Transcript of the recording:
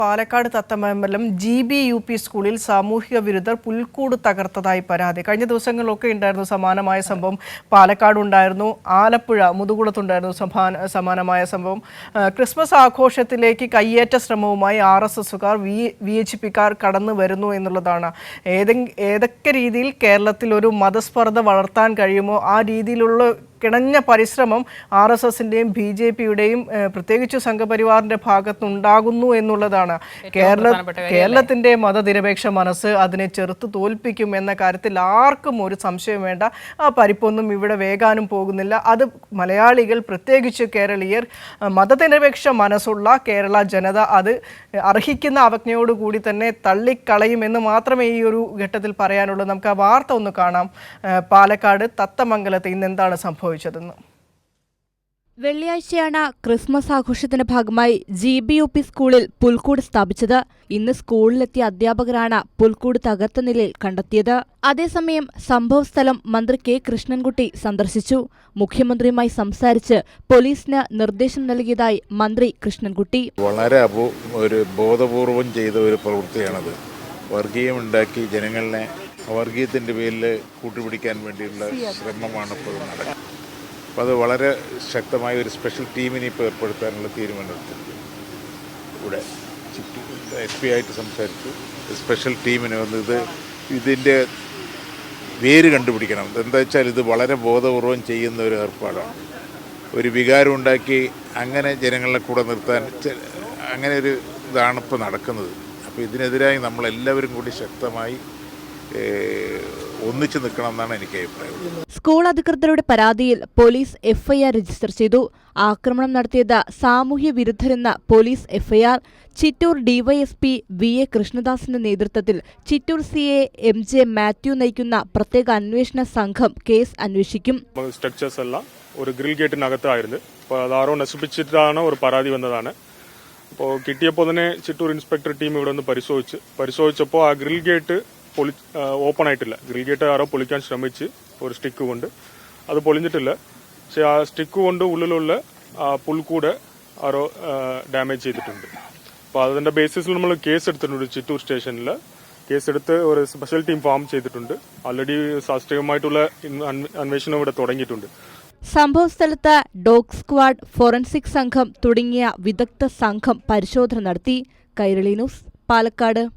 Palakkad Thathamangalam GB-UP സ്കൂളിൽ സാമൂഹിക വിരുദ്ധർ പുൽക്കൂട് തകർത്തതായി പരാതി. കഴിഞ്ഞ ദിവസങ്ങളിലൊക്കെ ഉണ്ടായിരുന്നു സമാനമായ സംഭവം. പാലക്കാട് ഉണ്ടായിരുന്നു, ആലപ്പുഴ മുതുകുളത്തുണ്ടായിരുന്നു സമാനമായ സംഭവം. ക്രിസ്മസ് ആഘോഷത്തിലേക്ക് കയ്യേറ്റ ശ്രമവുമായി RSSകാർ VHPക്കാർ കടന്നു വരുന്നു എന്നുള്ളതാണ്. ഏതൊക്കെ രീതിയിൽ കേരളത്തിൽ ഒരു മതസ്പർദ്ധ വളർത്താൻ കഴിയുമോ ആ രീതിയിലുള്ള കിണഞ്ഞ പരിശ്രമം RSSന്റെയും BJPയുടെയും പ്രത്യേകിച്ച് സംഘപരിവാറിന്റെ ഭാഗത്തുണ്ടാകുന്നു എന്നുള്ളതാണ്. കേരളത്തിന്റെ മതനിരപേക്ഷ മനസ്സ് അതിനെ ചെറുത്ത് തോൽപ്പിക്കും എന്ന കാര്യത്തിൽ ആർക്കും ഒരു സംശയം വേണ്ട. ആ പരിപ്പൊന്നും ഇവിടെ വേകാനും പോകുന്നില്ല. അത് മലയാളികൾ, പ്രത്യേകിച്ച് കേരളീയർ, മതനിരപേക്ഷ മനസ്സുള്ള കേരള ജനത അത് അർഹിക്കുന്ന അവജ്ഞയോടുകൂടി തന്നെ തള്ളിക്കളയുമെന്ന് മാത്രമേ ഈ ഒരു ഘട്ടത്തിൽ പറയാനുള്ളൂ. നമുക്ക് ആ വാർത്ത ഒന്ന് കാണാം. പാലക്കാട് തത്തമംഗലത്ത് ഇന്ന് എന്താണ് സംഭവിച്ചതെന്ന്. വെള്ളിയാഴ്ചയാണ് ക്രിസ്മസ് ആഘോഷത്തിന്റെ ഭാഗമായി GB-UP സ്കൂളിൽ പുൽക്കൂട് സ്ഥാപിച്ചത്. ഇന്ന് സ്കൂളിലെത്തിയ അധ്യാപകരാണ് പുൽക്കൂട് തകർത്ത നിലയിൽ കണ്ടെത്തിയത്. അതേസമയം സംഭവസ്ഥലം മന്ത്രി K. കൃഷ്ണൻകുട്ടി സന്ദർശിച്ചു. മുഖ്യമന്ത്രിയുമായി സംസാരിച്ച് പോലീസിന് നിർദ്ദേശം നൽകിയതായി മന്ത്രി കൃഷ്ണൻകുട്ടി. വളരെ ഒരു ബോധപൂർവം ചെയ്ത ഒരു പ്രവൃത്തിയാണത്. വർഗീയമുണ്ടാക്കി ജനങ്ങളെ വർഗീയത്തിന്റെ പേരിൽ കൂട്ടുപിടിക്കാൻ വേണ്ടിയുള്ള ശ്രമമാണ് ഇപ്പോൾ നടക്കുന്നത്. അപ്പോൾ അത് വളരെ ശക്തമായ ഒരു സ്പെഷ്യൽ ടീമിനെ ഇപ്പോൾ ഏർപ്പെടുത്താനുള്ള തീരുമാനമെടുത്തിട്ടുണ്ട്. ഇവിടെ SP ആയിട്ട് സംസാരിച്ചു. സ്പെഷ്യൽ ടീമിനെ വന്ന് ഇതിൻ്റെ വേര് കണ്ടുപിടിക്കണം. എന്താ വെച്ചാൽ ഇത് വളരെ ബോധപൂർവം ചെയ്യുന്ന ഒരു ഏർപ്പാടാണ്. ഒരു വികാരം ഉണ്ടാക്കി അങ്ങനെ ജനങ്ങളെ കൂടെ നിർത്താൻ അങ്ങനെ ഒരു ഇതാണ് ഇപ്പോൾ നടക്കുന്നത്. അപ്പോൾ ഇതിനെതിരായി നമ്മളെല്ലാവരും കൂടി ശക്തമായി ഒന്നിച്ചു നിൽക്കണം എന്നാണ് എനിക്ക് അഭിപ്രായം. സ്കൂൾ അധികൃതരുടെ പരാതിയിൽ പോലീസ് FIR രജിസ്റ്റർ ചെയ്തു. ആക്രമണം നടത്തിയത് സാമൂഹ്യ വിരുദ്ധരെന്ന police FIR. Chittoor DYSP VA കൃഷ്ണദാസിന്റെ നേതൃത്വത്തിൽ ചിറ്റൂർ CA MJ മാത്യു നയിക്കുന്ന പ്രത്യേക അന്വേഷണ സംഘം കേസ് അന്വേഷിക്കും. സ്ട്രക്ചേഴ്സ് എല്ലാം ഒരു ഗ്രിൽ ഗേറ്റിനകത്തായിരുന്നു. അപ്പോൾ അതാരോ നശിപ്പിച്ചിട്ടാണ് ഒരു പരാതി വന്നതാണ്. അപ്പോൾ കിട്ടിയപ്പോൾ തന്നെ ചിറ്റൂർ ഇൻസ്പെക്ടർ ടീം ഇവിടെ നിന്ന് പരിശോധിച്ചപ്പോൾ ആ ഗ്രിൽ ഗേറ്റ് ഓപ്പൺ ആയിട്ടില്ല. ഗ്രിൽ ഗേറ്റ് ആരോ പൊളിക്കാൻ ശ്രമിച്ച് ഒരു സ്റ്റിക്ക് കൊണ്ട് അത് പൊളിഞ്ഞിട്ടില്ല. പക്ഷെ ആ സ്റ്റിക്ക് കൊണ്ട് ഉള്ളിലുള്ള പുൽക്കൂട് ആരോ ഡാമേജ് ചെയ്തിട്ടുണ്ട്. അപ്പോൾ അതിന്റെ ബേസിസിൽ നമ്മൾ കേസ് എടുത്തിട്ടുണ്ട്. ചിറ്റൂർ സ്റ്റേഷനിൽ കേസെടുത്ത് ഒരു സ്പെഷ്യൽ ടീം ഫോം ചെയ്തിട്ടുണ്ട്. ഓൾറെഡി ശാസ്ത്രീയമായിട്ടുള്ള അന്വേഷണം ഇവിടെ തുടങ്ങിയിട്ടുണ്ട്. സംഭവസ്ഥലത്ത് ഡോഗ് സ്ക്വാഡ്, ഫോറൻസിക് സംഘം തുടങ്ങിയ വിദഗ്ധ സംഘം പരിശോധന നടത്തി. കൈരളി ന്യൂസ്, പാലക്കാട്.